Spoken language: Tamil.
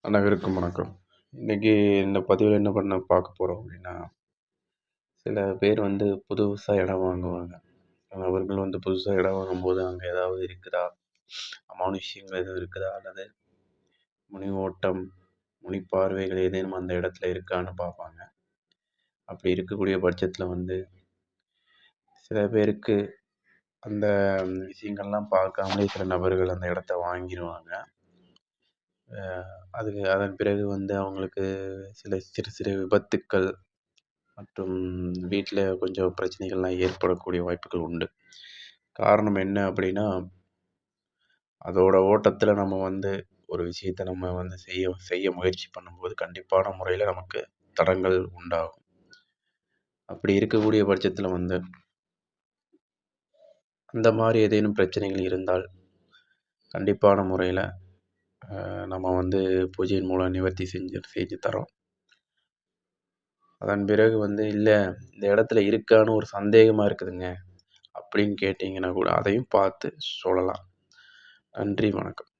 அனைவருக்கும் வணக்கம். இன்னைக்கு இந்த பதிவுல என்ன பார்க்க போறோம் அப்படின்னா, சில பேர் வந்து புதுசா இடம் வாங்குவாங்க. அவர்கள் வந்து புதுசா இடம் வாங்கும்போது அங்க ஏதாவது இருக்குதா? அமானுஷ்யங்கள் எதுவும் இருக்குதா? அல்லது முனி ஓட்டம், முனி பார்வைகள் ஏதேனும் அந்த இடத்துல இருக்கான்னு பார்ப்பாங்க. அப்படி இருக்கக்கூடிய பட்சத்துல வந்து சில பேருக்கு அந்த விஷயங்கள்லாம் பார்க்காமலே சில நபர்கள் அந்த இடத்த வாங்கிருவாங்க. அதன் பிறகு வந்து அவங்களுக்கு சில சிறு சிறு விபத்துக்கள் மற்றும் வீட்டில் கொஞ்சம் பிரச்சனைகள்லாம் ஏற்படக்கூடிய வாய்ப்புகள் உண்டு. காரணம் என்ன அப்படின்னா, அதோட ஓட்டத்தில் நம்ம வந்து ஒரு விஷயத்த நம்ம வந்து செய்ய செய்ய முயற்சி பண்ணும்போது கண்டிப்பான முறையில் நமக்கு தடங்கள் உண்டாகும். அப்படி இருக்கக்கூடிய பட்சத்தில் வந்து அந்த மாதிரி ஏதேனும் பிரச்சனைகள் இருந்தால் கண்டிப்பான முறையில் நம்ம வந்து பூஜையின் மூலம் நிவர்த்தி செஞ்சு செஞ்சு தரோம். அதன் பிறகு வந்து இல்லை இந்த இடத்துல இருக்கான்னு ஒரு சந்தேகமாக இருக்குதுங்க அப்படின்னு கேட்டிங்கன்னா கூட அதையும் பார்த்து சொல்லலாம். நன்றி, வணக்கம்.